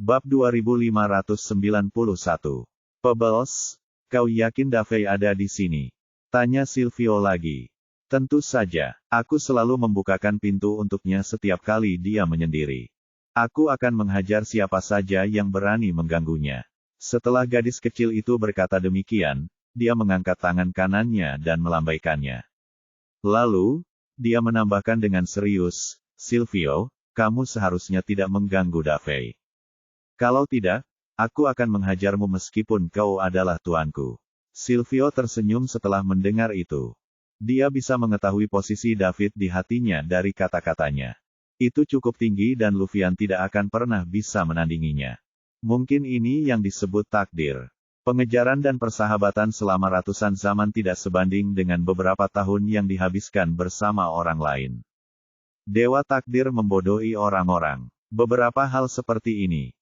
Bab 2591. Pebbles, kau yakin Davey ada di sini? Tanya Silvio lagi. Tentu saja, aku selalu membukakan pintu untuknya setiap kali dia menyendiri. Aku akan menghajar siapa saja yang berani mengganggunya. Setelah gadis kecil itu berkata demikian, dia mengangkat tangan kanannya dan melambaikannya. Lalu, dia menambahkan dengan serius, Silvio, kamu seharusnya tidak mengganggu Davey. Kalau tidak, aku akan menghajarmu meskipun kau adalah tuanku. Silvio tersenyum setelah mendengar itu. Dia bisa mengetahui posisi David di hatinya dari kata-katanya. Itu cukup tinggi dan Luvian tidak akan pernah bisa menandinginya. Mungkin ini yang disebut takdir. Pengejaran dan persahabatan selama ratusan zaman tidak sebanding dengan beberapa tahun yang dihabiskan bersama orang lain. Dewa takdir membodohi orang-orang. Beberapa hal seperti ini.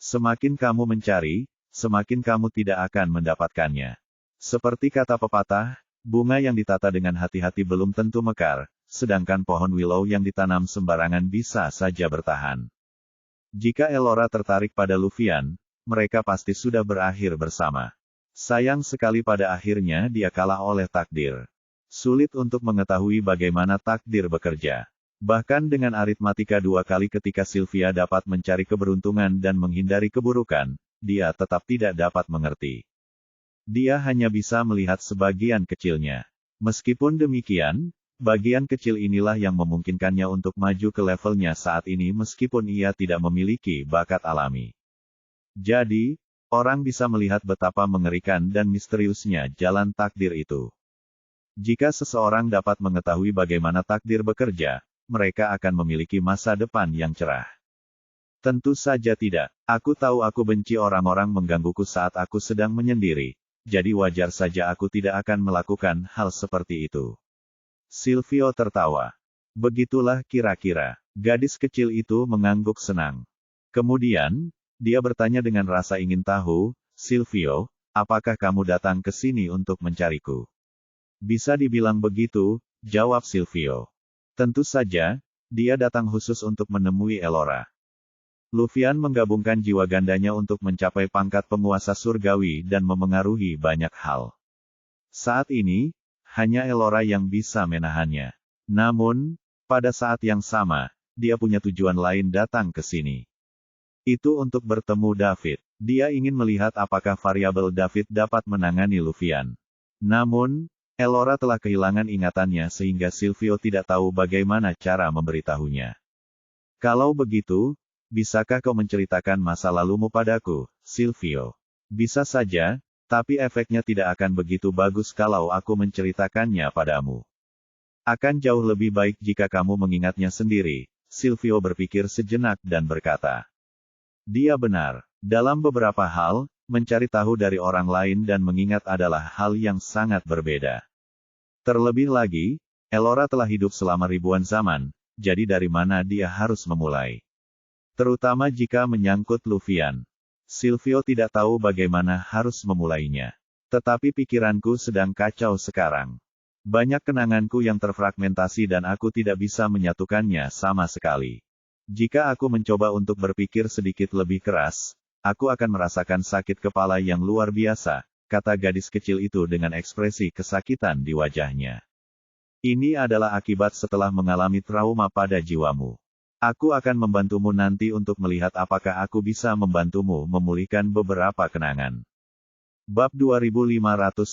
Semakin kamu mencari, semakin kamu tidak akan mendapatkannya. Seperti kata pepatah, bunga yang ditata dengan hati-hati belum tentu mekar, sedangkan pohon willow yang ditanam sembarangan bisa saja bertahan. Jika Elora tertarik pada Luvian, mereka pasti sudah berakhir bersama. Sayang sekali pada akhirnya dia kalah oleh takdir. Sulit untuk mengetahui bagaimana takdir bekerja. Bahkan dengan aritmatika 2 kali ketika Sylvia dapat mencari keberuntungan dan menghindari keburukan, dia tetap tidak dapat mengerti. Dia hanya bisa melihat sebagian kecilnya. Meskipun demikian, bagian kecil inilah yang memungkinkannya untuk maju ke levelnya saat ini meskipun ia tidak memiliki bakat alami. Jadi, orang bisa melihat betapa mengerikan dan misteriusnya jalan takdir itu. Jika seseorang dapat mengetahui bagaimana takdir bekerja, mereka akan memiliki masa depan yang cerah. Tentu saja tidak. Aku tahu aku benci orang-orang menggangguku saat aku sedang menyendiri. Jadi wajar saja aku tidak akan melakukan hal seperti itu. Silvio tertawa. Begitulah kira-kira. Gadis kecil itu mengangguk senang. Kemudian, dia bertanya dengan rasa ingin tahu, Silvio, apakah kamu datang ke sini untuk mencariku? Bisa dibilang begitu, jawab Silvio. Tentu saja, dia datang khusus untuk menemui Elora. Luvian menggabungkan jiwa gandanya untuk mencapai pangkat penguasa surgawi dan memengaruhi banyak hal. Saat ini, hanya Elora yang bisa menahannya. Namun, pada saat yang sama, dia punya tujuan lain datang ke sini. Itu untuk bertemu David. Dia ingin melihat apakah variabel David dapat menangani Luvian. Namun, Elora telah kehilangan ingatannya sehingga Silvio tidak tahu bagaimana cara memberitahunya. Kalau begitu, bisakah kau menceritakan masa lalumu padaku, Silvio? Bisa saja, tapi efeknya tidak akan begitu bagus kalau aku menceritakannya padamu. Akan jauh lebih baik jika kamu mengingatnya sendiri, Silvio berpikir sejenak dan berkata. Dia benar. Dalam beberapa hal, mencari tahu dari orang lain dan mengingat adalah hal yang sangat berbeda. Terlebih lagi, Elora telah hidup selama ribuan zaman, jadi dari mana dia harus memulai? Terutama jika menyangkut Luvian. Silvio tidak tahu bagaimana harus memulainya. Tetapi pikiranku sedang kacau sekarang. Banyak kenanganku yang terfragmentasi dan aku tidak bisa menyatukannya sama sekali. Jika aku mencoba untuk berpikir sedikit lebih keras, aku akan merasakan sakit kepala yang luar biasa, kata gadis kecil itu dengan ekspresi kesakitan di wajahnya. Ini adalah akibat setelah mengalami trauma pada jiwamu. Aku akan membantumu nanti untuk melihat apakah aku bisa membantumu memulihkan beberapa kenangan. Bab 2592.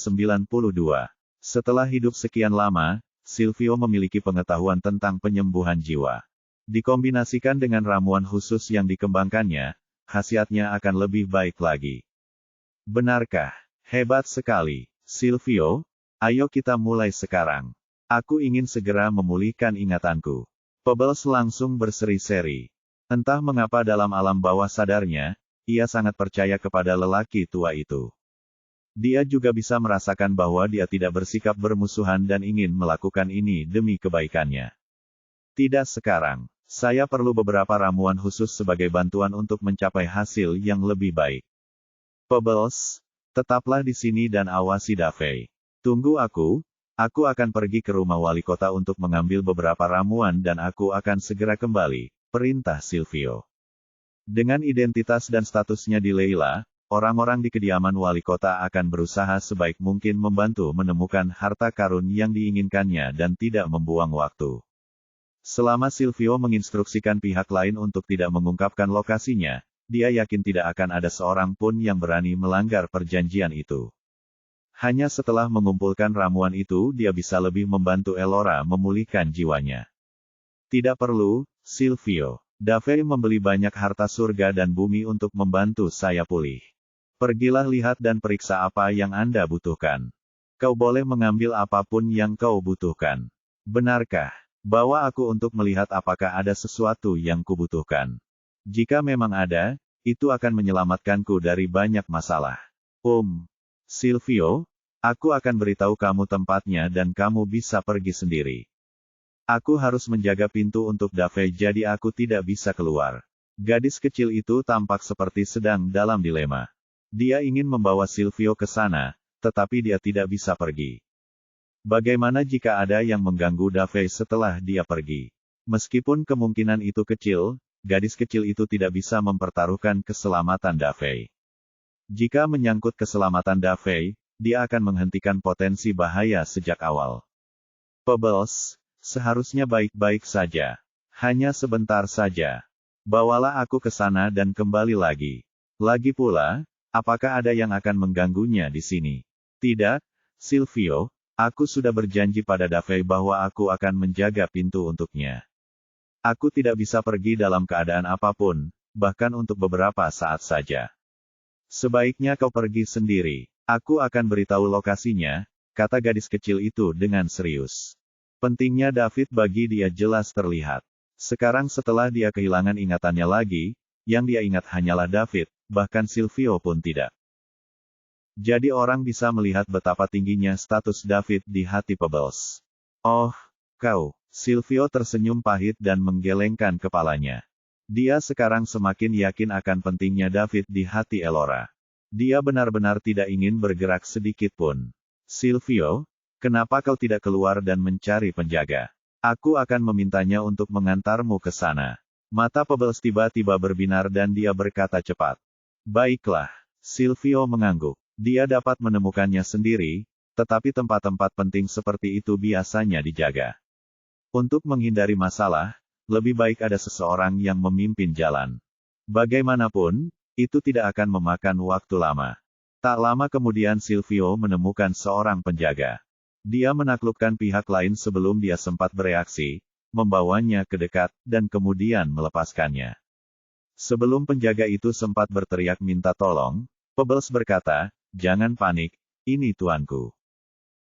Setelah hidup sekian lama, Silvio memiliki pengetahuan tentang penyembuhan jiwa. Dikombinasikan dengan ramuan khusus yang dikembangkannya, khasiatnya akan lebih baik lagi. Benarkah? Hebat sekali, Silvio. Ayo kita mulai sekarang. Aku ingin segera memulihkan ingatanku. Pebbles langsung berseri-seri. Entah mengapa dalam alam bawah sadarnya, ia sangat percaya kepada lelaki tua itu. Dia juga bisa merasakan bahwa dia tidak bersikap bermusuhan dan ingin melakukan ini demi kebaikannya. Tidak sekarang. Saya perlu beberapa ramuan khusus sebagai bantuan untuk mencapai hasil yang lebih baik. Pebbles, tetaplah di sini dan awasi Davey. Tunggu aku akan pergi ke rumah wali kota untuk mengambil beberapa ramuan dan aku akan segera kembali, perintah Silvio. Dengan identitas dan statusnya di Leila, orang-orang di kediaman wali kota akan berusaha sebaik mungkin membantu menemukan harta karun yang diinginkannya dan tidak membuang waktu. Selama Silvio menginstruksikan pihak lain untuk tidak mengungkapkan lokasinya, dia yakin tidak akan ada seorang pun yang berani melanggar perjanjian itu. Hanya setelah mengumpulkan ramuan itu dia bisa lebih membantu Elora memulihkan jiwanya. Tidak perlu, Silvio. Davey membeli banyak harta surga dan bumi untuk membantu saya pulih. Pergilah lihat dan periksa apa yang Anda butuhkan. Kau boleh mengambil apapun yang kau butuhkan. Benarkah? Bawa aku untuk melihat apakah ada sesuatu yang kubutuhkan. Jika memang ada, itu akan menyelamatkanku dari banyak masalah. Silvio, aku akan beritahu kamu tempatnya dan kamu bisa pergi sendiri. Aku harus menjaga pintu untuk Davey jadi aku tidak bisa keluar. Gadis kecil itu tampak seperti sedang dalam dilema. Dia ingin membawa Silvio ke sana, tetapi dia tidak bisa pergi. Bagaimana jika ada yang mengganggu Davey setelah dia pergi? Meskipun kemungkinan itu kecil, gadis kecil itu tidak bisa mempertaruhkan keselamatan Davey. Jika menyangkut keselamatan Davey, dia akan menghentikan potensi bahaya sejak awal. Pebbles, seharusnya baik-baik saja. Hanya sebentar saja. Bawalah aku ke sana dan kembali lagi. Lagi pula, apakah ada yang akan mengganggunya di sini? Tidak, Silvio, aku sudah berjanji pada Davey bahwa aku akan menjaga pintu untuknya. Aku tidak bisa pergi dalam keadaan apapun, bahkan untuk beberapa saat saja. Sebaiknya kau pergi sendiri. Aku akan beritahu lokasinya, kata gadis kecil itu dengan serius. Pentingnya David bagi dia jelas terlihat. Sekarang setelah dia kehilangan ingatannya lagi, yang dia ingat hanyalah David, bahkan Silvio pun tidak. Jadi orang bisa melihat betapa tingginya status David di hati Pebbles. Oh, kau, Silvio tersenyum pahit dan menggelengkan kepalanya. Dia sekarang semakin yakin akan pentingnya David di hati Elora. Dia benar-benar tidak ingin bergerak sedikit pun. Silvio, kenapa kau tidak keluar dan mencari penjaga? Aku akan memintanya untuk mengantarmu ke sana. Mata Pebbles tiba-tiba berbinar dan dia berkata cepat. Baiklah, Silvio mengangguk. Dia dapat menemukannya sendiri, tetapi tempat-tempat penting seperti itu biasanya dijaga. Untuk menghindari masalah, lebih baik ada seseorang yang memimpin jalan. Bagaimanapun, itu tidak akan memakan waktu lama. Tak lama kemudian Silvio menemukan seorang penjaga. Dia menaklukkan pihak lain sebelum dia sempat bereaksi, membawanya ke dekat, dan kemudian melepaskannya. Sebelum penjaga itu sempat berteriak minta tolong, Pebbles berkata, jangan panik, ini tuanku.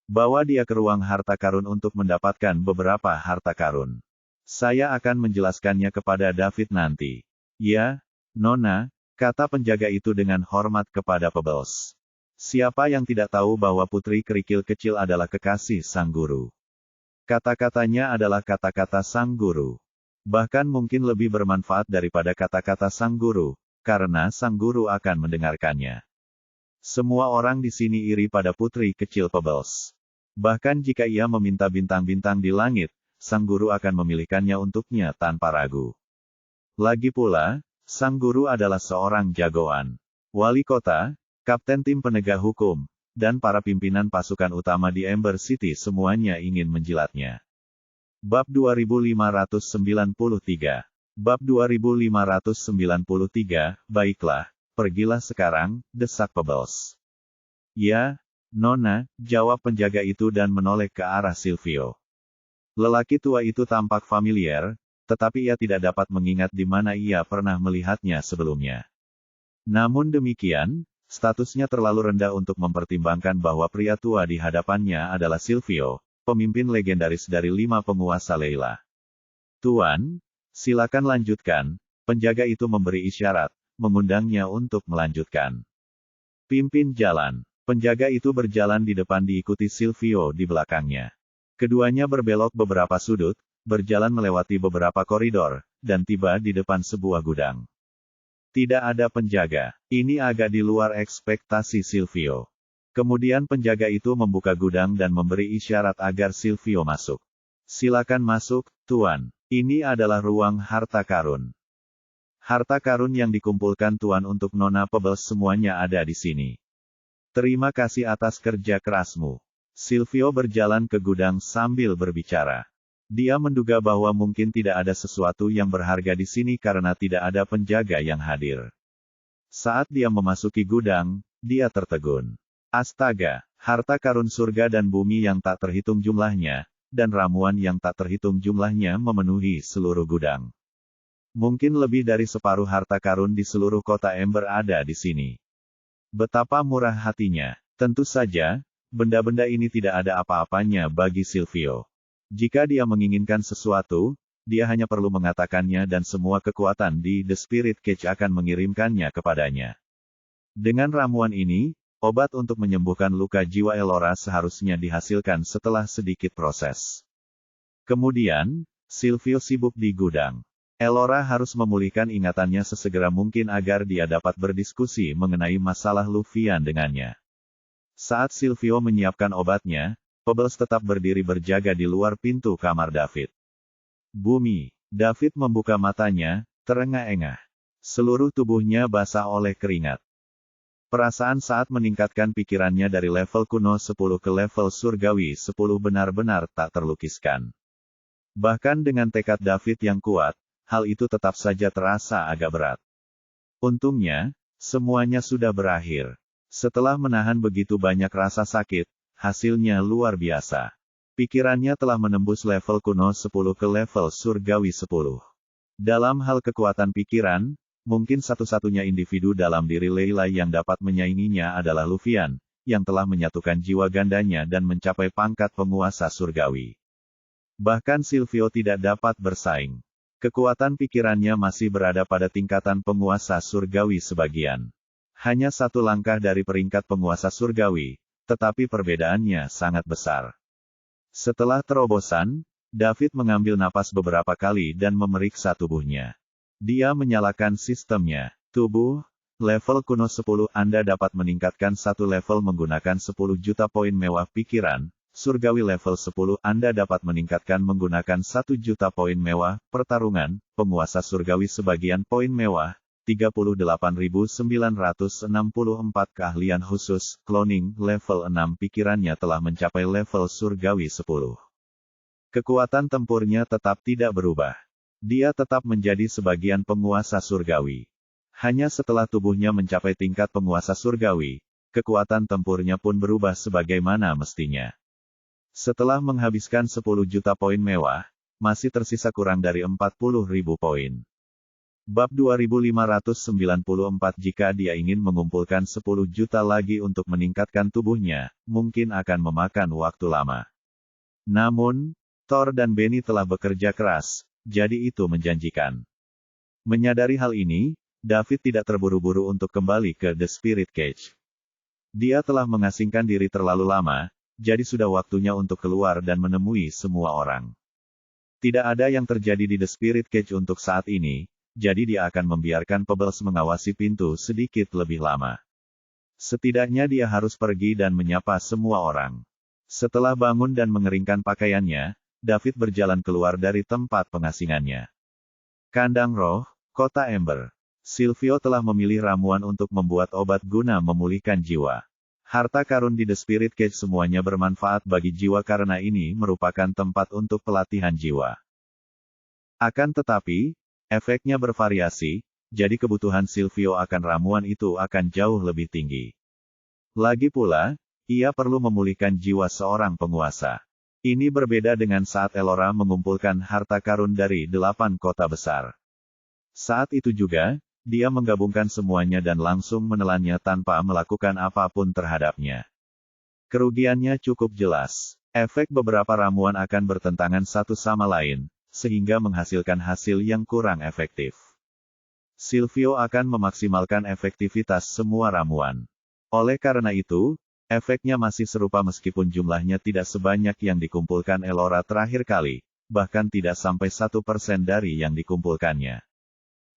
Bawa dia ke ruang harta karun untuk mendapatkan beberapa harta karun. Saya akan menjelaskannya kepada David nanti. Ya, Nona, kata penjaga itu dengan hormat kepada Pebbles. Siapa yang tidak tahu bahwa putri kerikil kecil adalah kekasih sang guru? Kata-katanya adalah kata-kata sang guru. Bahkan mungkin lebih bermanfaat daripada kata-kata sang guru, karena sang guru akan mendengarkannya. Semua orang di sini iri pada putri kecil Pebbles. Bahkan jika ia meminta bintang-bintang di langit, sang guru akan memilihkannya untuknya tanpa ragu. Lagi pula, sang guru adalah seorang jagoan. Wali kota, kapten tim penegak hukum, dan para pimpinan pasukan utama di Ember City semuanya ingin menjilatnya. Bab 2593. Bab 2593, baiklah, pergilah sekarang, desak Pebbles. Ya, Nona, jawab penjaga itu dan menoleh ke arah Silvio. Lelaki tua itu tampak familiar, tetapi ia tidak dapat mengingat di mana ia pernah melihatnya sebelumnya. Namun demikian, statusnya terlalu rendah untuk mempertimbangkan bahwa pria tua di hadapannya adalah Silvio, pemimpin legendaris dari 5 penguasa Leila. Tuan, silakan lanjutkan, penjaga itu memberi isyarat, mengundangnya untuk melanjutkan. Pimpin jalan. Penjaga itu berjalan di depan diikuti Silvio di belakangnya. Keduanya berbelok beberapa sudut, berjalan melewati beberapa koridor, dan tiba di depan sebuah gudang. Tidak ada penjaga. Ini agak di luar ekspektasi Silvio. Kemudian penjaga itu membuka gudang dan memberi isyarat agar Silvio masuk. Silakan masuk, Tuan. Ini adalah ruang harta karun. Harta karun yang dikumpulkan Tuan untuk Nona Pebbles semuanya ada di sini. Terima kasih atas kerja kerasmu. Silvio berjalan ke gudang sambil berbicara. Dia menduga bahwa mungkin tidak ada sesuatu yang berharga di sini karena tidak ada penjaga yang hadir. Saat dia memasuki gudang, dia tertegun. Astaga, harta karun surga dan bumi yang tak terhitung jumlahnya, dan ramuan yang tak terhitung jumlahnya memenuhi seluruh gudang. Mungkin lebih dari separuh harta karun di seluruh kota Ember ada di sini. Betapa murah hatinya. Tentu saja, benda-benda ini tidak ada apa-apanya bagi Silvio. Jika dia menginginkan sesuatu, dia hanya perlu mengatakannya dan semua kekuatan di The Spirit Cage akan mengirimkannya kepadanya. Dengan ramuan ini, obat untuk menyembuhkan luka jiwa Elora seharusnya dihasilkan setelah sedikit proses. Kemudian, Silvio sibuk di gudang. Elora harus memulihkan ingatannya sesegera mungkin agar dia dapat berdiskusi mengenai masalah Luffyan dengannya. Saat Silvio menyiapkan obatnya, Pebbles tetap berdiri berjaga di luar pintu kamar David. Bumi. David membuka matanya, terengah-engah. Seluruh tubuhnya basah oleh keringat. Perasaan saat meningkatkan pikirannya dari level kuno 10 ke level surgawi 10 benar-benar tak terlukiskan. Bahkan dengan tekad David yang kuat, hal itu tetap saja terasa agak berat. Untungnya, semuanya sudah berakhir. Setelah menahan begitu banyak rasa sakit, hasilnya luar biasa. Pikirannya telah menembus level kuno 10 ke level surgawi 10. Dalam hal kekuatan pikiran, mungkin satu-satunya individu dalam diri Layla yang dapat menyainginya adalah Luffyan, yang telah menyatukan jiwa gandanya dan mencapai pangkat penguasa surgawi. Bahkan Silvio tidak dapat bersaing. Kekuatan pikirannya masih berada pada tingkatan penguasa surgawi sebagian. Hanya satu langkah dari peringkat penguasa surgawi, tetapi perbedaannya sangat besar. Setelah terobosan, David mengambil napas beberapa kali dan memeriksa tubuhnya. Dia menyalakan sistemnya. Tubuh, level kuno 10, Anda dapat meningkatkan satu level menggunakan 10 juta poin mewah pikiran. Surgawi level 10, Anda dapat meningkatkan menggunakan 1 juta poin mewah, pertarungan, penguasa surgawi sebagian poin mewah, 38.964 keahlian khusus, cloning, level 6 pikirannya telah mencapai level surgawi 10. Kekuatan tempurnya tetap tidak berubah. Dia tetap menjadi sebagian penguasa surgawi. Hanya setelah tubuhnya mencapai tingkat penguasa surgawi, kekuatan tempurnya pun berubah sebagaimana mestinya. Setelah menghabiskan 10 juta poin mewah, masih tersisa kurang dari 40.000 poin. Bab 2594. Jika dia ingin mengumpulkan 10 juta lagi untuk meningkatkan tubuhnya, mungkin akan memakan waktu lama. Namun, Thor dan Benny telah bekerja keras, jadi itu menjanjikan. Menyadari hal ini, David tidak terburu-buru untuk kembali ke The Spirit Cage. Dia telah mengasingkan diri terlalu lama, jadi sudah waktunya untuk keluar dan menemui semua orang. Tidak ada yang terjadi di The Spirit Cage untuk saat ini, jadi dia akan membiarkan Pebbles mengawasi pintu sedikit lebih lama. Setidaknya dia harus pergi dan menyapa semua orang. Setelah bangun dan mengeringkan pakaiannya, David berjalan keluar dari tempat pengasingannya. Kandang Roh, Kota Ember. Silvio telah memilih ramuan untuk membuat obat guna memulihkan jiwa. Harta karun di The Spirit Cage semuanya bermanfaat bagi jiwa karena ini merupakan tempat untuk pelatihan jiwa. Akan tetapi, efeknya bervariasi, jadi kebutuhan Silvio akan ramuan itu akan jauh lebih tinggi. Lagi pula, ia perlu memulihkan jiwa seorang penguasa. Ini berbeda dengan saat Elora mengumpulkan harta karun dari 8 kota besar. Saat itu juga, dia menggabungkan semuanya dan langsung menelannya tanpa melakukan apapun terhadapnya. Kerugiannya cukup jelas. Efek beberapa ramuan akan bertentangan satu sama lain, sehingga menghasilkan hasil yang kurang efektif. Silvio akan memaksimalkan efektivitas semua ramuan. Oleh karena itu, efeknya masih serupa meskipun jumlahnya tidak sebanyak yang dikumpulkan Elora terakhir kali, bahkan tidak sampai 1% dari yang dikumpulkannya.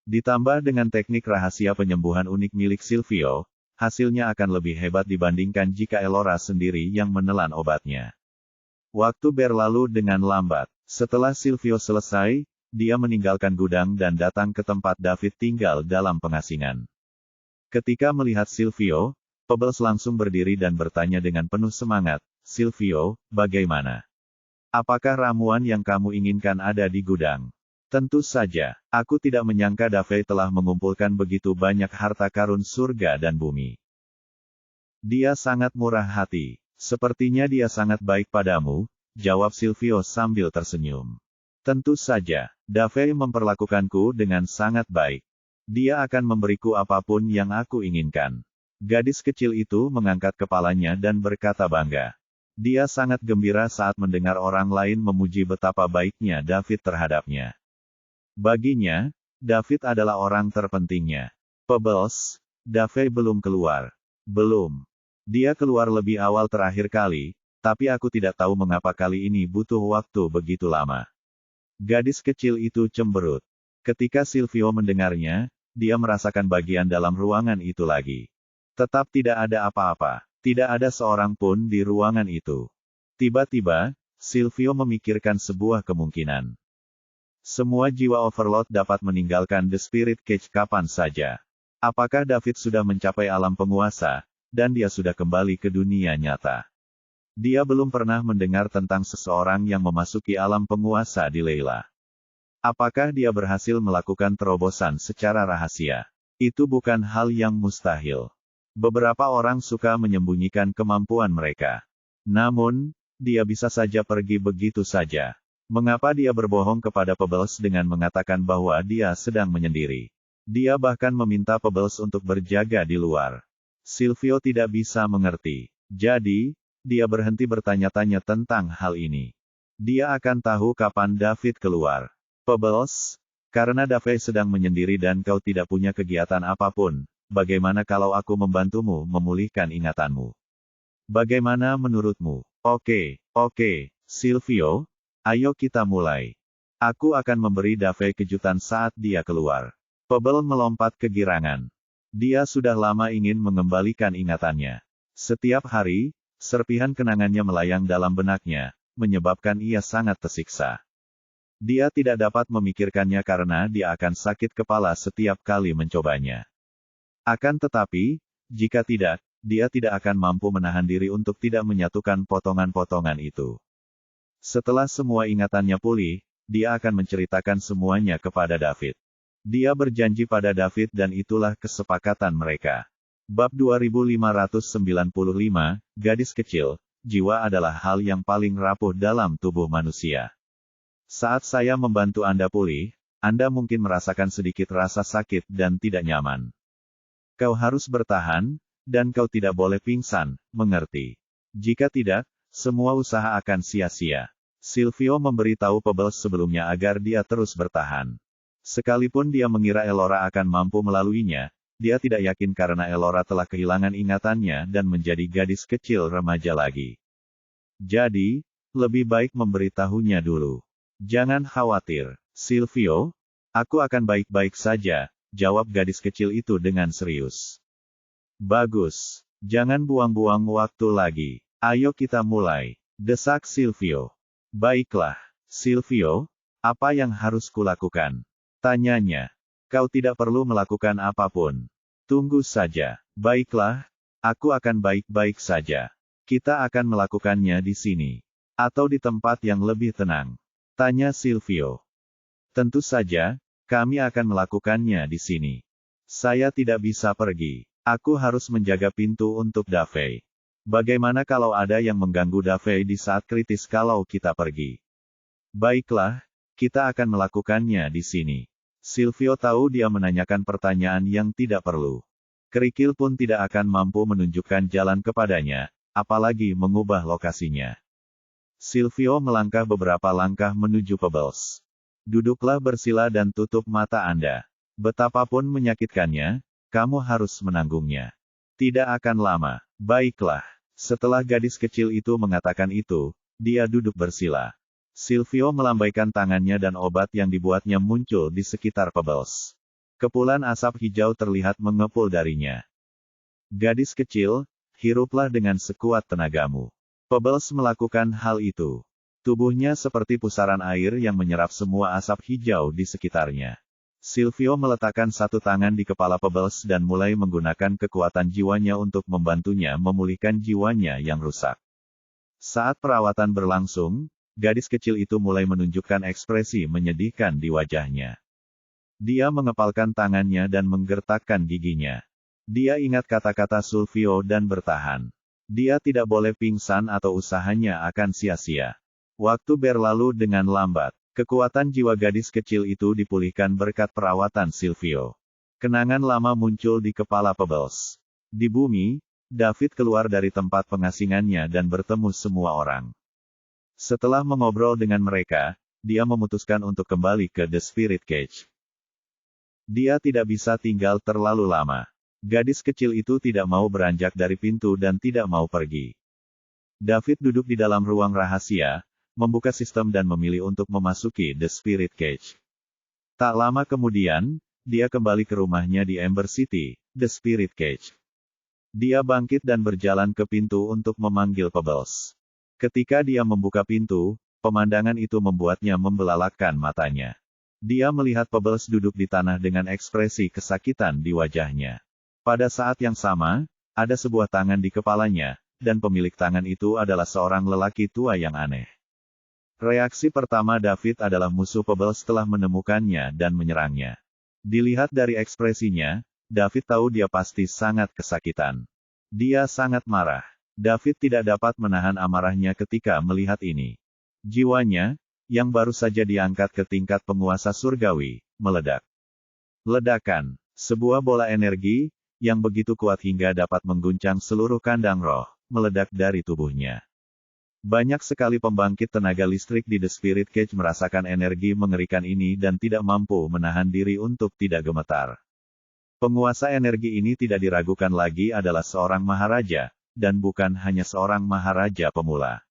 Ditambah dengan teknik rahasia penyembuhan unik milik Silvio, hasilnya akan lebih hebat dibandingkan jika Elora sendiri yang menelan obatnya. Waktu berlalu dengan lambat. Setelah Silvio selesai, dia meninggalkan gudang dan datang ke tempat David tinggal dalam pengasingan. Ketika melihat Silvio, Pebbles langsung berdiri dan bertanya dengan penuh semangat, "Silvio, bagaimana? Apakah ramuan yang kamu inginkan ada di gudang?" "Tentu saja, aku tidak menyangka David telah mengumpulkan begitu banyak harta karun surga dan bumi. Dia sangat murah hati. Sepertinya dia sangat baik padamu," jawab Silvio sambil tersenyum. "Tentu saja, David memperlakukanku dengan sangat baik. Dia akan memberiku apapun yang aku inginkan." Gadis kecil itu mengangkat kepalanya dan berkata bangga. Dia sangat gembira saat mendengar orang lain memuji betapa baiknya David terhadapnya. Baginya, David adalah orang terpentingnya. "Pebbles, David belum keluar." "Belum. Dia keluar lebih awal terakhir kali, tapi aku tidak tahu mengapa kali ini butuh waktu begitu lama." Gadis kecil itu cemberut. Ketika Silvio mendengarnya, dia merasakan bagian dalam ruangan itu lagi. Tetap tidak ada apa-apa. Tidak ada seorang pun di ruangan itu. Tiba-tiba, Silvio memikirkan sebuah kemungkinan. Semua jiwa Overlord dapat meninggalkan The Spirit Cage kapan saja. Apakah David sudah mencapai alam penguasa, dan dia sudah kembali ke dunia nyata? Dia belum pernah mendengar tentang seseorang yang memasuki alam penguasa di Layla. Apakah dia berhasil melakukan terobosan secara rahasia? Itu bukan hal yang mustahil. Beberapa orang suka menyembunyikan kemampuan mereka. Namun, dia bisa saja pergi begitu saja. Mengapa dia berbohong kepada Pebbles dengan mengatakan bahwa dia sedang menyendiri? Dia bahkan meminta Pebbles untuk berjaga di luar. Silvio tidak bisa mengerti. Jadi, dia berhenti bertanya-tanya tentang hal ini. Dia akan tahu kapan David keluar. "Pebbles, karena David sedang menyendiri dan kau tidak punya kegiatan apapun, bagaimana kalau aku membantumu memulihkan ingatanmu? Bagaimana menurutmu?" Oke, Silvio, ayo kita mulai. Aku akan memberi David kejutan saat dia keluar." Pebbles melompat kegirangan. Dia sudah lama ingin mengembalikan ingatannya. Setiap hari, serpihan kenangannya melayang dalam benaknya, menyebabkan ia sangat tersiksa. Dia tidak dapat memikirkannya karena dia akan sakit kepala setiap kali mencobanya. Akan tetapi, jika tidak, dia tidak akan mampu menahan diri untuk tidak menyatukan potongan-potongan itu. Setelah semua ingatannya pulih, dia akan menceritakan semuanya kepada David. Dia berjanji pada David dan itulah kesepakatan mereka. Bab 2595, Gadis Kecil, jiwa adalah hal yang paling rapuh dalam tubuh manusia. Saat saya membantu Anda pulih, Anda mungkin merasakan sedikit rasa sakit dan tidak nyaman. Kau harus bertahan, dan kau tidak boleh pingsan, mengerti? Jika tidak, semua usaha akan sia-sia. Silvio memberitahu Pebbles sebelumnya agar dia terus bertahan. Sekalipun dia mengira Elora akan mampu melaluinya, dia tidak yakin karena Elora telah kehilangan ingatannya dan menjadi gadis kecil remaja lagi. Jadi, lebih baik memberitahunya dulu. "Jangan khawatir, Silvio. Aku akan baik-baik saja," jawab gadis kecil itu dengan serius. "Bagus. Jangan buang-buang waktu lagi. Ayo kita mulai," desak Silvio. "Baiklah, Silvio, apa yang harus kulakukan?" tanyanya. "Kau tidak perlu melakukan apapun. Tunggu saja." "Baiklah, aku akan baik-baik saja. Kita akan melakukannya di sini. Atau di tempat yang lebih tenang?" tanya Silvio. "Tentu saja, kami akan melakukannya di sini. Saya tidak bisa pergi. Aku harus menjaga pintu untuk David. Bagaimana kalau ada yang mengganggu David di saat kritis kalau kita pergi?" "Baiklah, kita akan melakukannya di sini." Silvio tahu dia menanyakan pertanyaan yang tidak perlu. Kerikil pun tidak akan mampu menunjukkan jalan kepadanya, apalagi mengubah lokasinya. Silvio melangkah beberapa langkah menuju Pebbles. "Duduklah bersila dan tutup mata Anda. Betapapun menyakitkannya, kamu harus menanggungnya. Tidak akan lama." "Baiklah." Setelah gadis kecil itu mengatakan itu, dia duduk bersila. Silvio melambaikan tangannya dan obat yang dibuatnya muncul di sekitar Pebbles. Kepulan asap hijau terlihat mengepul darinya. "Gadis kecil, hiruplah dengan sekuat tenagamu." Pebbles melakukan hal itu. Tubuhnya seperti pusaran air yang menyerap semua asap hijau di sekitarnya. Silvio meletakkan satu tangan di kepala Pebbles dan mulai menggunakan kekuatan jiwanya untuk membantunya memulihkan jiwanya yang rusak. Saat perawatan berlangsung, gadis kecil itu mulai menunjukkan ekspresi menyedihkan di wajahnya. Dia mengepalkan tangannya dan menggertakkan giginya. Dia ingat kata-kata Silvio dan bertahan. Dia tidak boleh pingsan atau usahanya akan sia-sia. Waktu berlalu dengan lambat. Kekuatan jiwa gadis kecil itu dipulihkan berkat perawatan Silvio. Kenangan lama muncul di kepala Pebbles. Di bumi, David keluar dari tempat pengasingannya dan bertemu semua orang. Setelah mengobrol dengan mereka, dia memutuskan untuk kembali ke The Spirit Cage. Dia tidak bisa tinggal terlalu lama. Gadis kecil itu tidak mau beranjak dari pintu dan tidak mau pergi. David duduk di dalam ruang rahasia, membuka sistem dan memilih untuk memasuki The Spirit Cage. Tak lama kemudian, dia kembali ke rumahnya di Ember City, The Spirit Cage. Dia bangkit dan berjalan ke pintu untuk memanggil Pebbles. Ketika dia membuka pintu, pemandangan itu membuatnya membelalakkan matanya. Dia melihat Pebbles duduk di tanah dengan ekspresi kesakitan di wajahnya. Pada saat yang sama, ada sebuah tangan di kepalanya, dan pemilik tangan itu adalah seorang lelaki tua yang aneh. Reaksi pertama David adalah musuh Pebbles telah menemukannya dan menyerangnya. Dilihat dari ekspresinya, David tahu dia pasti sangat kesakitan. Dia sangat marah. David tidak dapat menahan amarahnya ketika melihat ini. Jiwanya, yang baru saja diangkat ke tingkat penguasa surgawi, meledak. Ledakan, sebuah bola energi, yang begitu kuat hingga dapat mengguncang seluruh kandang roh, meledak dari tubuhnya. Banyak sekali pembangkit tenaga listrik di The Spirit Cage merasakan energi mengerikan ini dan tidak mampu menahan diri untuk tidak gemetar. Penguasa energi ini tidak diragukan lagi adalah seorang maharaja, dan bukan hanya seorang maharaja pemula.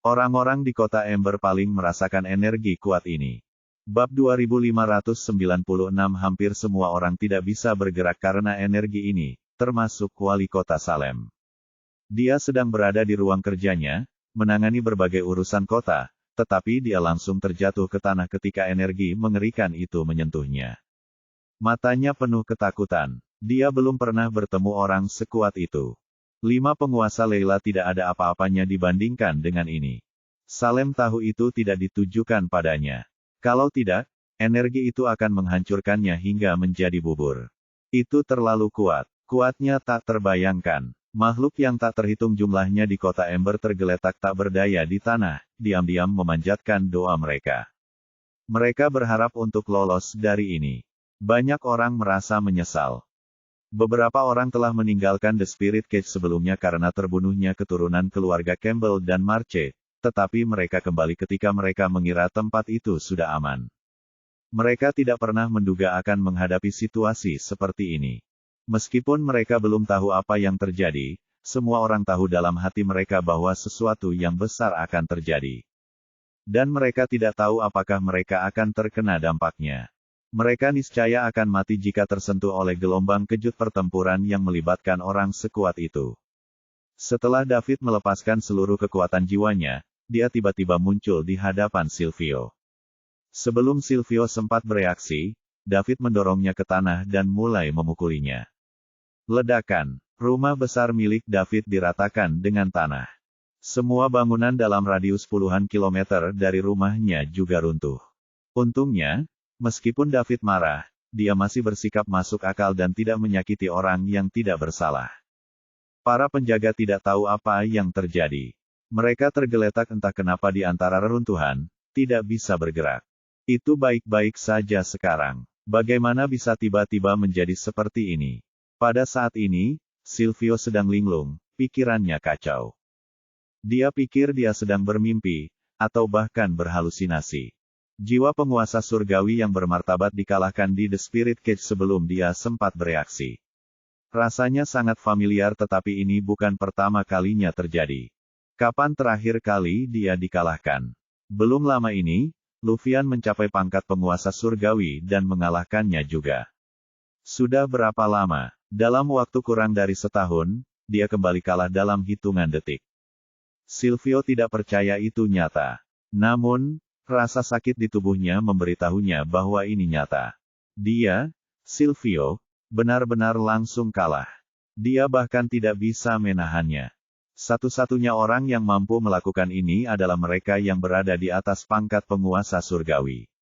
Orang-orang di kota Ember paling merasakan energi kuat ini. Bab 2596 hampir semua orang tidak bisa bergerak karena energi ini, termasuk wali kota Salem. Dia sedang berada di ruang kerjanya, menangani berbagai urusan kota, tetapi dia langsung terjatuh ke tanah ketika energi mengerikan itu menyentuhnya. Matanya penuh ketakutan. Dia belum pernah bertemu orang sekuat itu. 5 penguasa Leila tidak ada apa-apanya dibandingkan dengan ini. Salem tahu itu tidak ditujukan padanya. Kalau tidak, energi itu akan menghancurkannya hingga menjadi bubur. Itu terlalu kuat. Kuatnya tak terbayangkan. Makhluk yang tak terhitung jumlahnya di kota Ember tergeletak tak berdaya di tanah, diam-diam memanjatkan doa mereka. Mereka berharap untuk lolos dari ini. Banyak orang merasa menyesal. Beberapa orang telah meninggalkan The Spirit Cage sebelumnya karena terbunuhnya keturunan keluarga Campbell dan Marche, tetapi mereka kembali ketika mereka mengira tempat itu sudah aman. Mereka tidak pernah menduga akan menghadapi situasi seperti ini. Meskipun mereka belum tahu apa yang terjadi, semua orang tahu dalam hati mereka bahwa sesuatu yang besar akan terjadi. Dan mereka tidak tahu apakah mereka akan terkena dampaknya. Mereka niscaya akan mati jika tersentuh oleh gelombang kejut pertempuran yang melibatkan orang sekuat itu. Setelah David melepaskan seluruh kekuatan jiwanya, dia tiba-tiba muncul di hadapan Silvio. Sebelum Silvio sempat bereaksi, David mendorongnya ke tanah dan mulai memukulinya. Ledakan. Rumah besar milik David diratakan dengan tanah. Semua bangunan dalam radius puluhan kilometer dari rumahnya juga runtuh. Untungnya, meskipun David marah, dia masih bersikap masuk akal dan tidak menyakiti orang yang tidak bersalah. Para penjaga tidak tahu apa yang terjadi. Mereka tergeletak entah kenapa di antara reruntuhan, tidak bisa bergerak. Itu baik-baik saja sekarang. Bagaimana bisa tiba-tiba menjadi seperti ini? Pada saat ini, Silvio sedang linglung, pikirannya kacau. Dia pikir dia sedang bermimpi, atau bahkan berhalusinasi. Jiwa penguasa surgawi yang bermartabat dikalahkan di The Spirit Cage sebelum dia sempat bereaksi. Rasanya sangat familiar tetapi ini bukan pertama kalinya terjadi. Kapan terakhir kali dia dikalahkan? Belum lama ini, Luvian mencapai pangkat penguasa surgawi dan mengalahkannya juga. Sudah berapa lama? Dalam waktu kurang dari setahun, dia kembali kalah dalam hitungan detik. Silvio tidak percaya itu nyata. Namun, rasa sakit di tubuhnya memberitahunya bahwa ini nyata. Dia, Silvio, benar-benar langsung kalah. Dia bahkan tidak bisa menahannya. Satu-satunya orang yang mampu melakukan ini adalah mereka yang berada di atas pangkat penguasa surgawi.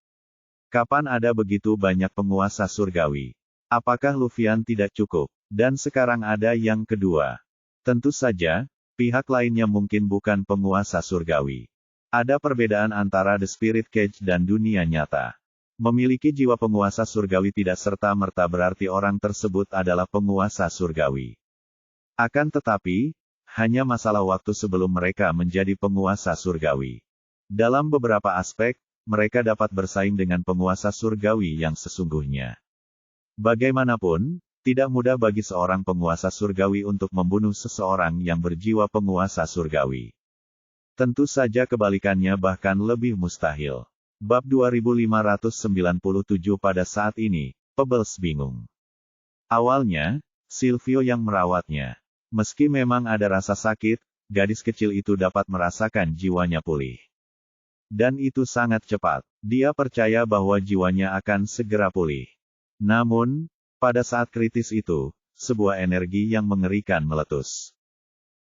Kapan ada begitu banyak penguasa surgawi? Apakah Luffyan tidak cukup? Dan sekarang ada yang kedua. Tentu saja, pihak lainnya mungkin bukan penguasa surgawi. Ada perbedaan antara The Spirit Cage dan dunia nyata. Memiliki jiwa penguasa surgawi tidak serta-merta berarti orang tersebut adalah penguasa surgawi. Akan tetapi, hanya masalah waktu sebelum mereka menjadi penguasa surgawi. Dalam beberapa aspek, mereka dapat bersaing dengan penguasa surgawi yang sesungguhnya. Bagaimanapun, tidak mudah bagi seorang penguasa surgawi untuk membunuh seseorang yang berjiwa penguasa surgawi. Tentu saja kebalikannya bahkan lebih mustahil. Bab 2597 pada saat ini, Pebbles bingung. Awalnya, Silvio yang merawatnya. Meski memang ada rasa sakit, gadis kecil itu dapat merasakan jiwanya pulih. Dan itu sangat cepat. Dia percaya bahwa jiwanya akan segera pulih. Namun, pada saat kritis itu, sebuah energi yang mengerikan meletus.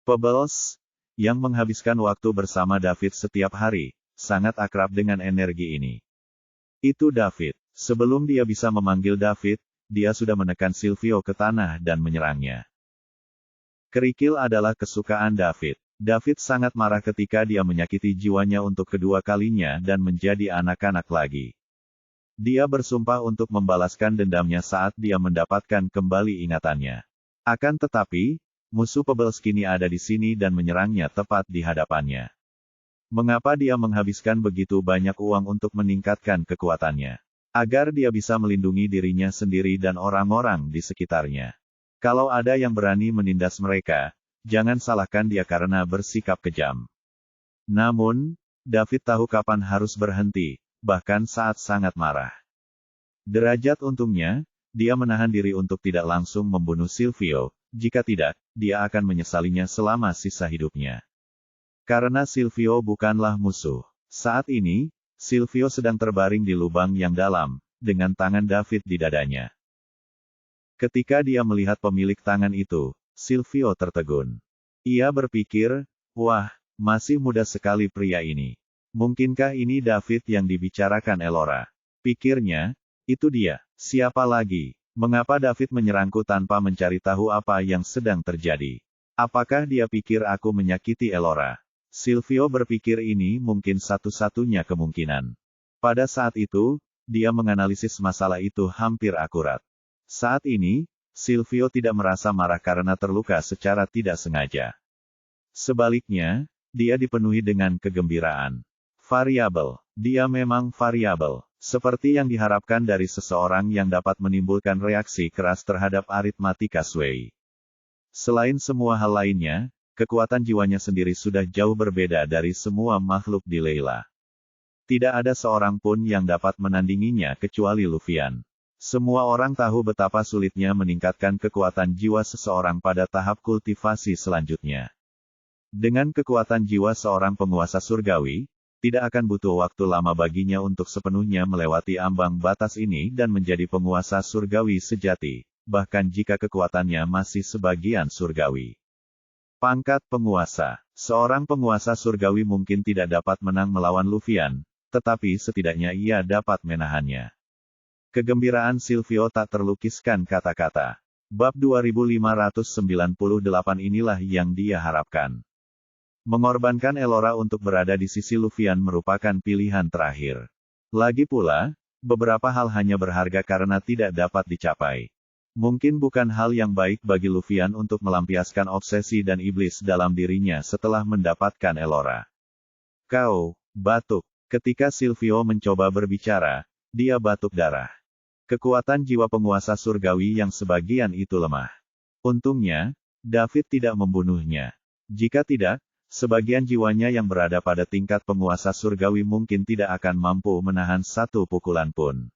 Pebbles, yang menghabiskan waktu bersama David setiap hari, sangat akrab dengan energi ini. Itu David. Sebelum dia bisa memanggil David, dia sudah menekan Silvio ke tanah dan menyerangnya. Kerikil adalah kesukaan David. David sangat marah ketika dia menyakiti jiwanya untuk kedua kalinya dan menjadi anak-anak lagi. Dia bersumpah untuk membalaskan dendamnya saat dia mendapatkan kembali ingatannya. Akan tetapi, musuh Pebbles kini ada di sini dan menyerangnya tepat di hadapannya. Mengapa dia menghabiskan begitu banyak uang untuk meningkatkan kekuatannya? Agar dia bisa melindungi dirinya sendiri dan orang-orang di sekitarnya. Kalau ada yang berani menindas mereka, jangan salahkan dia karena bersikap kejam. Namun, David tahu kapan harus berhenti, bahkan saat sangat marah. Derajat untungnya, dia menahan diri untuk tidak langsung membunuh Silvio. Jika tidak, dia akan menyesalinya selama sisa hidupnya. Karena Silvio bukanlah musuh. Saat ini, Silvio sedang terbaring di lubang yang dalam, dengan tangan David di dadanya. Ketika dia melihat pemilik tangan itu, Silvio tertegun. Ia berpikir, wah, masih muda sekali pria ini. Mungkinkah ini David yang dibicarakan Elora? Pikirnya, itu dia, siapa lagi? Mengapa David menyerangku tanpa mencari tahu apa yang sedang terjadi? Apakah dia pikir aku menyakiti Elora? Silvio berpikir ini mungkin satu-satunya kemungkinan. Pada saat itu, dia menganalisis masalah itu hampir akurat. Saat ini, Silvio tidak merasa marah karena terluka secara tidak sengaja. Sebaliknya, dia dipenuhi dengan kegembiraan. Variabel. Dia memang variabel. Seperti yang diharapkan dari seseorang yang dapat menimbulkan reaksi keras terhadap aritmatika Sui. Selain semua hal lainnya, kekuatan jiwanya sendiri sudah jauh berbeda dari semua makhluk di Leila. Tidak ada seorang pun yang dapat menandinginya kecuali Luffyan. Semua orang tahu betapa sulitnya meningkatkan kekuatan jiwa seseorang pada tahap kultivasi selanjutnya. Dengan kekuatan jiwa seorang penguasa surgawi, tidak akan butuh waktu lama baginya untuk sepenuhnya melewati ambang batas ini dan menjadi penguasa surgawi sejati, bahkan jika kekuatannya masih sebagian surgawi. Pangkat penguasa. Seorang penguasa surgawi mungkin tidak dapat menang melawan Luffyan, tetapi setidaknya ia dapat menahannya. Kegembiraan Silvio tak terlukiskan kata-kata. Bab 2598 inilah yang dia harapkan. Mengorbankan Elora untuk berada di sisi Luffyan merupakan pilihan terakhir. Lagi pula, beberapa hal hanya berharga karena tidak dapat dicapai. Mungkin bukan hal yang baik bagi Luffyan untuk melampiaskan obsesi dan iblis dalam dirinya setelah mendapatkan Elora. Kau, batuk. Ketika Silvio mencoba berbicara, dia batuk darah. Kekuatan jiwa penguasa surgawi yang sebagian itu lemah. Untungnya, David tidak membunuhnya. Jika tidak, sebagian jiwanya yang berada pada tingkat penguasa surgawi mungkin tidak akan mampu menahan satu pukulan pun.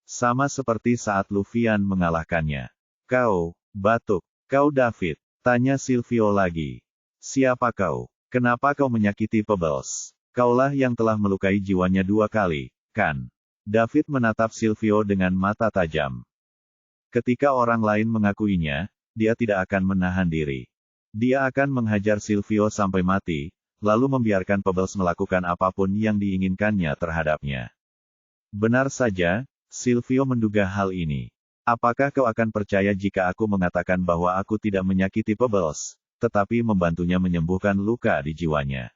Sama seperti saat Luffyan mengalahkannya. Kau, batuk. Kau David, tanya Silvio lagi. Siapa kau? Kenapa kau menyakiti Pebbles? Kaulah yang telah melukai jiwanya 2 kali, kan? David menatap Silvio dengan mata tajam. Ketika orang lain mengakuinya, dia tidak akan menahan diri. Dia akan menghajar Silvio sampai mati, lalu membiarkan Pebbles melakukan apapun yang diinginkannya terhadapnya. Benar saja, Silvio menduga hal ini. Apakah kau akan percaya jika aku mengatakan bahwa aku tidak menyakiti Pebbles, tetapi membantunya menyembuhkan luka di jiwanya?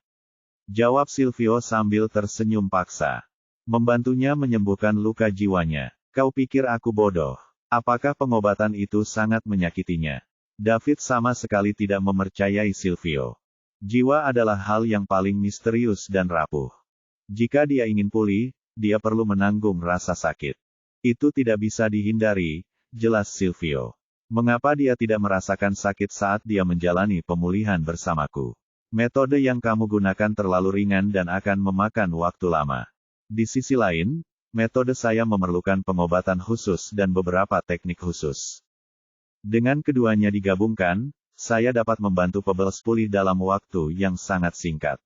Jawab Silvio sambil tersenyum paksa. Membantunya menyembuhkan luka jiwanya. Kau pikir aku bodoh? Apakah pengobatan itu sangat menyakitinya? David sama sekali tidak mempercayai Silvio. Jiwa adalah hal yang paling misterius dan rapuh. Jika dia ingin pulih, dia perlu menanggung rasa sakit. Itu tidak bisa dihindari, jelas Silvio. Mengapa dia tidak merasakan sakit saat dia menjalani pemulihan bersamaku? Metode yang kamu gunakan terlalu ringan dan akan memakan waktu lama. Di sisi lain, metode saya memerlukan pengobatan khusus dan beberapa teknik khusus. Dengan keduanya digabungkan, saya dapat membantu Pebbles pulih dalam waktu yang sangat singkat.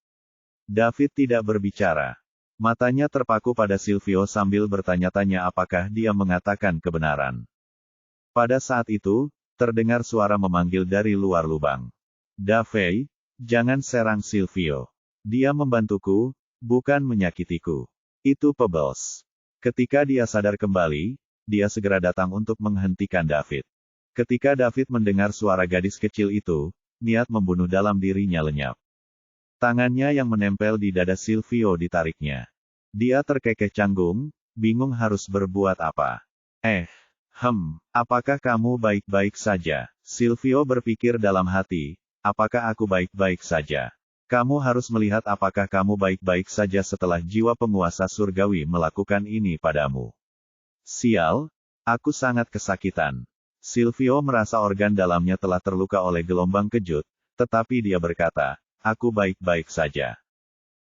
David tidak berbicara. Matanya terpaku pada Silvio sambil bertanya-tanya apakah dia mengatakan kebenaran. Pada saat itu, terdengar suara memanggil dari luar lubang. David, jangan serang Silvio. Dia membantuku, bukan menyakitiku. Itu Pebbles. Ketika dia sadar kembali, dia segera datang untuk menghentikan David. Ketika David mendengar suara gadis kecil itu, niat membunuh dalam dirinya lenyap. Tangannya yang menempel di dada Silvio ditariknya. Dia terkekeh canggung, bingung harus berbuat apa. Apakah kamu baik-baik saja? Silvio berpikir dalam hati, apakah aku baik-baik saja? Kamu harus melihat apakah kamu baik-baik saja setelah jiwa penguasa surgawi melakukan ini padamu. Sial, aku sangat kesakitan. Silvio merasa organ dalamnya telah terluka oleh gelombang kejut, tetapi dia berkata, aku baik-baik saja.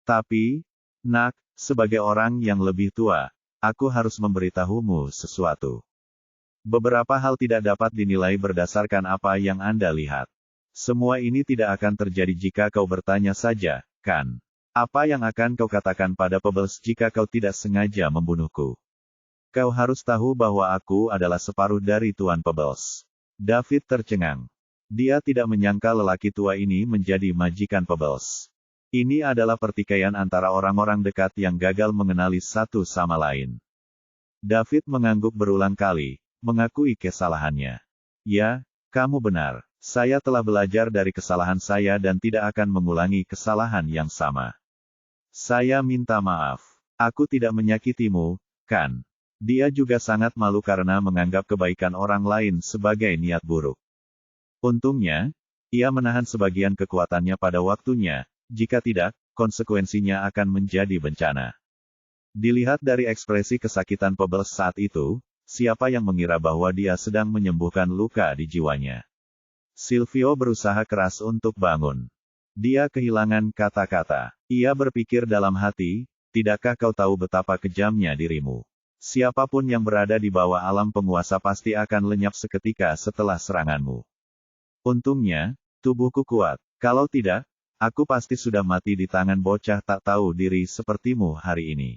Tapi, nak, sebagai orang yang lebih tua, aku harus memberitahumu sesuatu. Beberapa hal tidak dapat dinilai berdasarkan apa yang Anda lihat. Semua ini tidak akan terjadi jika kau bertanya saja, kan? Apa yang akan kau katakan pada Pebbles jika kau tidak sengaja membunuhku? Kau harus tahu bahwa aku adalah separuh dari Tuan Pebbles. David tercengang. Dia tidak menyangka lelaki tua ini menjadi majikan Pebbles. Ini adalah pertikaian antara orang-orang dekat yang gagal mengenali satu sama lain. David mengangguk berulang kali, mengakui kesalahannya. Ya, kamu benar. Saya telah belajar dari kesalahan saya dan tidak akan mengulangi kesalahan yang sama. Saya minta maaf. Aku tidak menyakitimu, kan? Dia juga sangat malu karena menganggap kebaikan orang lain sebagai niat buruk. Untungnya, ia menahan sebagian kekuatannya pada waktunya. Jika tidak, konsekuensinya akan menjadi bencana. Dilihat dari ekspresi kesakitan Pebbles saat itu, siapa yang mengira bahwa dia sedang menyembuhkan luka di jiwanya? Silvio berusaha keras untuk bangun. Dia kehilangan kata-kata. Ia berpikir dalam hati, tidakkah kau tahu betapa kejamnya dirimu? Siapapun yang berada di bawah alam penguasa pasti akan lenyap seketika setelah seranganmu. Untungnya, tubuhku kuat. Kalau tidak, aku pasti sudah mati di tangan bocah tak tahu diri sepertimu hari ini.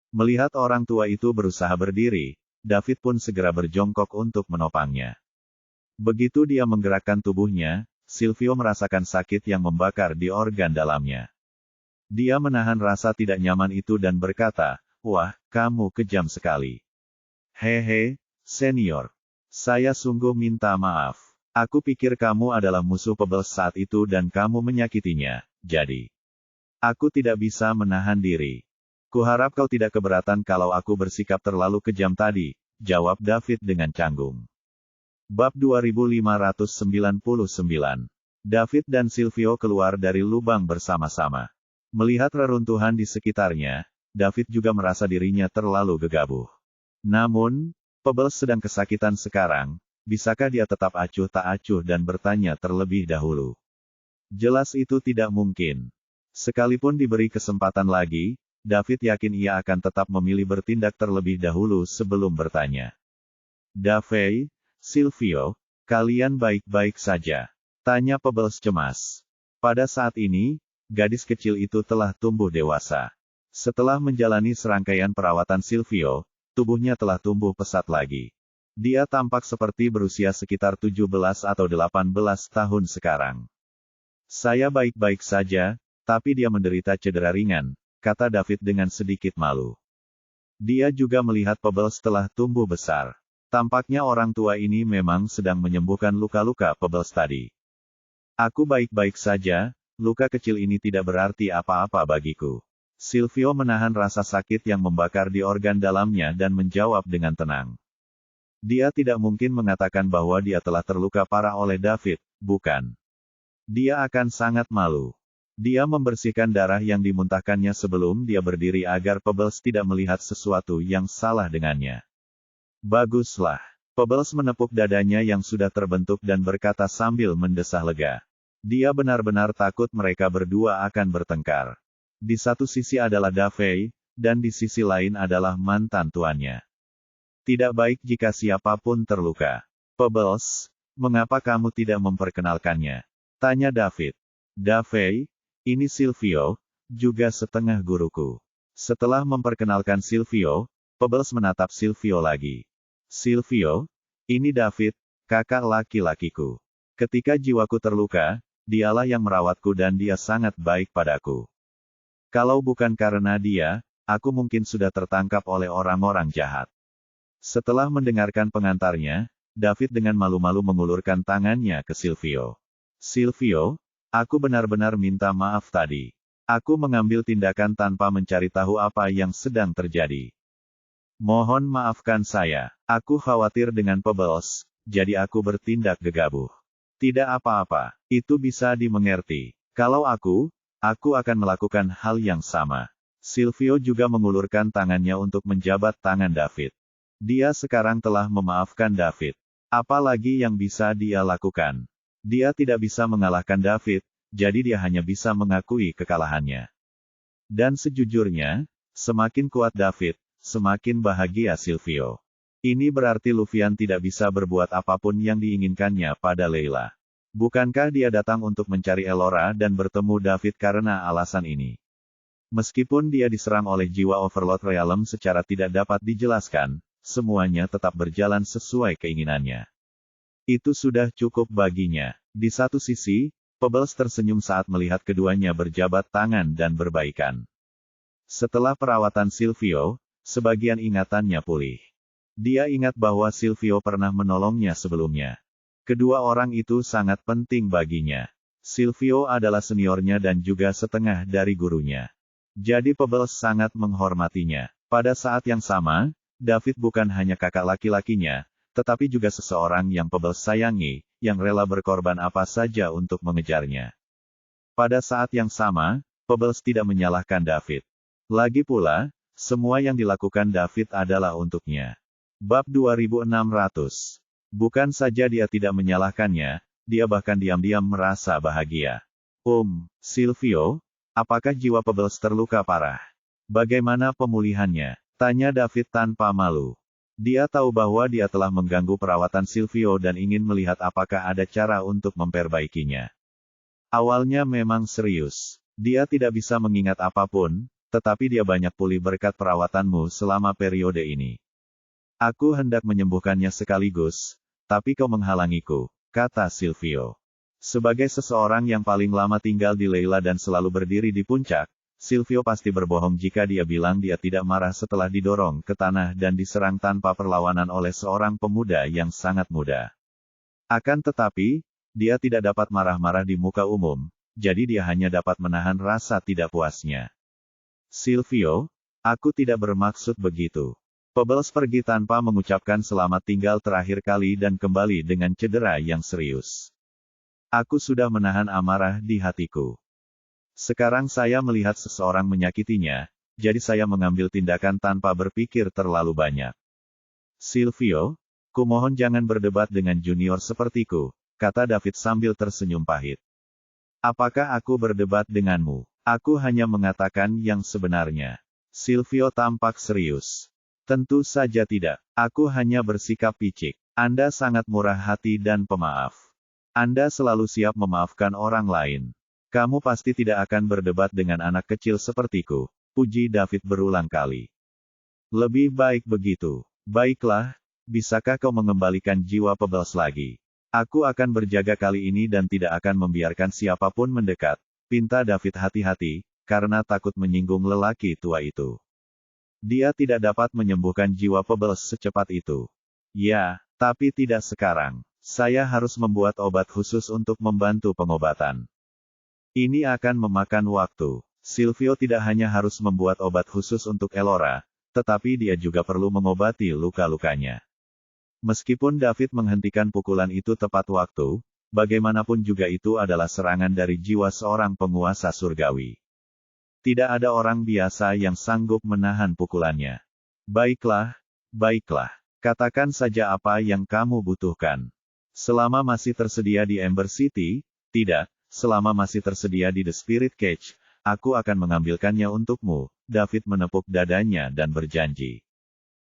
Melihat orang tua itu berusaha berdiri, David pun segera berjongkok untuk menopangnya. Begitu dia menggerakkan tubuhnya, Silvio merasakan sakit yang membakar di organ dalamnya. Dia menahan rasa tidak nyaman itu dan berkata, wah, kamu kejam sekali. Hehe, senior. Saya sungguh minta maaf. Aku pikir kamu adalah musuh Pebbles saat itu dan kamu menyakitinya, jadi aku tidak bisa menahan diri. Kuharap kau tidak keberatan kalau aku bersikap terlalu kejam tadi, jawab David dengan canggung. Bab 2599. David dan Silvio keluar dari lubang bersama-sama. Melihat reruntuhan di sekitarnya, David juga merasa dirinya terlalu gegabah. Namun, Pebbles sedang kesakitan sekarang. Bisakah dia tetap acuh tak acuh dan bertanya terlebih dahulu? Jelas itu tidak mungkin. Sekalipun diberi kesempatan lagi, David yakin ia akan tetap memilih bertindak terlebih dahulu sebelum bertanya. David, Silvio, kalian baik-baik saja? Tanya Pebbles cemas. Pada saat ini, gadis kecil itu telah tumbuh dewasa. Setelah menjalani serangkaian perawatan Silvio, tubuhnya telah tumbuh pesat lagi. Dia tampak seperti berusia sekitar 17 atau 18 tahun sekarang. Saya baik-baik saja, tapi dia menderita cedera ringan, kata David dengan sedikit malu. Dia juga melihat Pebbles telah tumbuh besar. Tampaknya orang tua ini memang sedang menyembuhkan luka-luka Pebbles tadi. Aku baik-baik saja, luka kecil ini tidak berarti apa-apa bagiku. Silvio menahan rasa sakit yang membakar di organ dalamnya dan menjawab dengan tenang. Dia tidak mungkin mengatakan bahwa dia telah terluka parah oleh David, bukan? Dia akan sangat malu. Dia membersihkan darah yang dimuntahkannya sebelum dia berdiri agar Pebbles tidak melihat sesuatu yang salah dengannya. Baguslah. Pebbles menepuk dadanya yang sudah terbentuk dan berkata sambil mendesah lega. Dia benar-benar takut mereka berdua akan bertengkar. Di satu sisi adalah Davey, dan di sisi lain adalah mantan tuannya. Tidak baik jika siapapun terluka. Pebbles, mengapa kamu tidak memperkenalkannya? Tanya David. Davey, ini Silvio, juga setengah guruku. Setelah memperkenalkan Silvio, Pebbles menatap Silvio lagi. Silvio, ini David, kakak laki-lakiku. Ketika jiwaku terluka, dialah yang merawatku dan dia sangat baik padaku. Kalau bukan karena dia, aku mungkin sudah tertangkap oleh orang-orang jahat. Setelah mendengarkan pengantarnya, David dengan malu-malu mengulurkan tangannya ke Silvio. Silvio, aku benar-benar minta maaf tadi. Aku mengambil tindakan tanpa mencari tahu apa yang sedang terjadi. Mohon maafkan saya. Aku khawatir dengan Pebbles, jadi aku bertindak gegabah. Tidak apa-apa, itu bisa dimengerti. Kalau aku akan melakukan hal yang sama. Silvio juga mengulurkan tangannya untuk menjabat tangan David. Dia sekarang telah memaafkan David. Apalagi yang bisa dia lakukan? Dia tidak bisa mengalahkan David, jadi dia hanya bisa mengakui kekalahannya. Dan sejujurnya, semakin kuat David, semakin bahagia Silvio. Ini berarti Luvian tidak bisa berbuat apapun yang diinginkannya pada Leila. Bukankah dia datang untuk mencari Elora dan bertemu David karena alasan ini? Meskipun dia diserang oleh jiwa Overlord Realm secara tidak dapat dijelaskan, semuanya tetap berjalan sesuai keinginannya. Itu sudah cukup baginya. Di satu sisi, Pebbles tersenyum saat melihat keduanya berjabat tangan dan berbaikan. Setelah perawatan Silvio, sebagian ingatannya pulih. Dia ingat bahwa Silvio pernah menolongnya sebelumnya. Kedua orang itu sangat penting baginya. Silvio adalah seniornya dan juga setengah dari gurunya. Jadi Pebbles sangat menghormatinya. Pada saat yang sama, David bukan hanya kakak laki-lakinya, tetapi juga seseorang yang Pebbles sayangi, yang rela berkorban apa saja untuk mengejarnya. Pada saat yang sama, Pebbles tidak menyalahkan David. Lagi pula, semua yang dilakukan David adalah untuknya. Bab 2600. Bukan saja dia tidak menyalahkannya, dia bahkan diam-diam merasa bahagia. Silvio, apakah jiwa Pebbles terluka parah? Bagaimana pemulihannya? Tanya David tanpa malu. Dia tahu bahwa dia telah mengganggu perawatan Silvio dan ingin melihat apakah ada cara untuk memperbaikinya. Awalnya memang serius. Dia tidak bisa mengingat apapun, tetapi dia banyak pulih berkat perawatanmu selama periode ini. Aku hendak menyembuhkannya sekaligus, tapi kau menghalangiku, kata Silvio. Sebagai seseorang yang paling lama tinggal di Leila dan selalu berdiri di puncak, Silvio pasti berbohong jika dia bilang dia tidak marah setelah didorong ke tanah dan diserang tanpa perlawanan oleh seorang pemuda yang sangat muda. Akan tetapi, dia tidak dapat marah-marah di muka umum, jadi dia hanya dapat menahan rasa tidak puasnya. Silvio, aku tidak bermaksud begitu. Pebbles pergi tanpa mengucapkan selamat tinggal terakhir kali dan kembali dengan cedera yang serius. Aku sudah menahan amarah di hatiku. Sekarang saya melihat seseorang menyakitinya, jadi saya mengambil tindakan tanpa berpikir terlalu banyak. Silvio, kumohon jangan berdebat dengan junior sepertiku, kata David sambil tersenyum pahit. Apakah aku berdebat denganmu? Aku hanya mengatakan yang sebenarnya. Silvio tampak serius. Tentu saja tidak. Aku hanya bersikap picik. Anda sangat murah hati dan pemaaf. Anda selalu siap memaafkan orang lain. Kamu pasti tidak akan berdebat dengan anak kecil sepertiku, puji David berulang kali. Lebih baik begitu. Baiklah, bisakah kau mengembalikan jiwa Pebbles lagi? Aku akan berjaga kali ini dan tidak akan membiarkan siapapun mendekat. Pinta David hati-hati, karena takut menyinggung lelaki tua itu. Dia tidak dapat menyembuhkan jiwa Pebbles secepat itu. Ya, tapi tidak sekarang. Saya harus membuat obat khusus untuk membantu pengobatan. Ini akan memakan waktu. Silvio tidak hanya harus membuat obat khusus untuk Elora, tetapi dia juga perlu mengobati luka-lukanya. Meskipun David menghentikan pukulan itu tepat waktu, bagaimanapun juga itu adalah serangan dari jiwa seorang penguasa surgawi. Tidak ada orang biasa yang sanggup menahan pukulannya. Baiklah, baiklah. Katakan saja apa yang kamu butuhkan. Selama masih tersedia di Ember City, tidak. Selama masih tersedia di The Spirit Cage, aku akan mengambilkannya untukmu. David menepuk dadanya dan berjanji.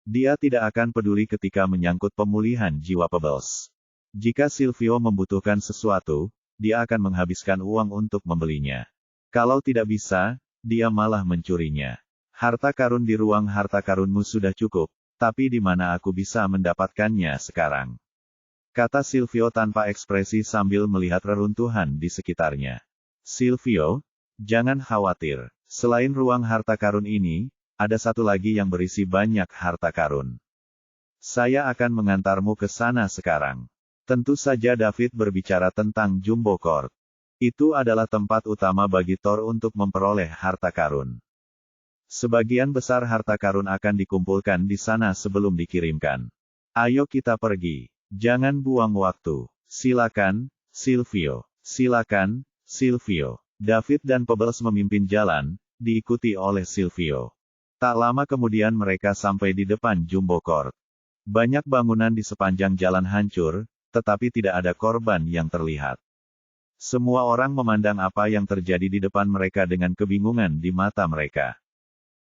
Dia tidak akan peduli ketika menyangkut pemulihan jiwa Pebbles. Jika Silvio membutuhkan sesuatu, dia akan menghabiskan uang untuk membelinya. Kalau tidak bisa, dia malah mencurinya. Harta karun di ruang harta karunmu sudah cukup, tapi di mana aku bisa mendapatkannya sekarang? Kata Silvio tanpa ekspresi sambil melihat reruntuhan di sekitarnya. Silvio, jangan khawatir. Selain ruang harta karun ini, ada satu lagi yang berisi banyak harta karun. Saya akan mengantarmu ke sana sekarang. Tentu saja David berbicara tentang Jumbo Court. Itu adalah tempat utama bagi Thor untuk memperoleh harta karun. Sebagian besar harta karun akan dikumpulkan di sana sebelum dikirimkan. Ayo kita pergi. Jangan buang waktu. Silakan, Silvio. Silakan, Silvio. David dan Pebbles memimpin jalan, diikuti oleh Silvio. Tak lama kemudian mereka sampai di depan Jumbo Court. Banyak bangunan di sepanjang jalan hancur, tetapi tidak ada korban yang terlihat. Semua orang memandang apa yang terjadi di depan mereka dengan kebingungan di mata mereka.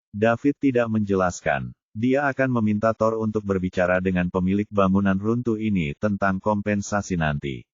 David tidak menjelaskan. Dia akan meminta Thor untuk berbicara dengan pemilik bangunan runtuh ini tentang kompensasi nanti.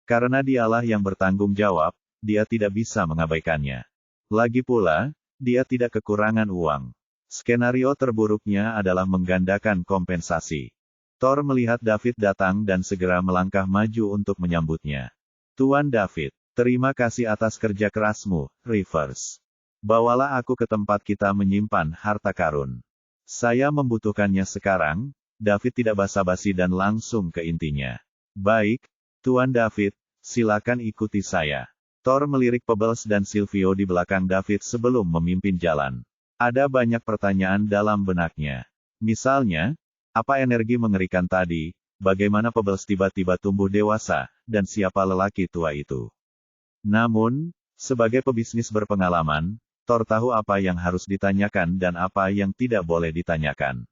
Karena dialah yang bertanggung jawab, dia tidak bisa mengabaikannya. Lagi pula, dia tidak kekurangan uang. Skenario terburuknya adalah menggandakan kompensasi. Thor melihat David datang dan segera melangkah maju untuk menyambutnya. Tuan David, terima kasih atas kerja kerasmu, Rivers. Bawalah aku ke tempat kita menyimpan harta karun. Saya membutuhkannya sekarang. David tidak basa-basi dan langsung ke intinya. Baik, Tuan David, silakan ikuti saya. Thor melirik Pebbles dan Silvio di belakang David sebelum memimpin jalan. Ada banyak pertanyaan dalam benaknya. Misalnya, apa energi mengerikan tadi, bagaimana Pebbles tiba-tiba tumbuh dewasa, dan siapa lelaki tua itu. Namun, sebagai pebisnis berpengalaman, Thor tahu apa yang harus ditanyakan dan apa yang tidak boleh ditanyakan.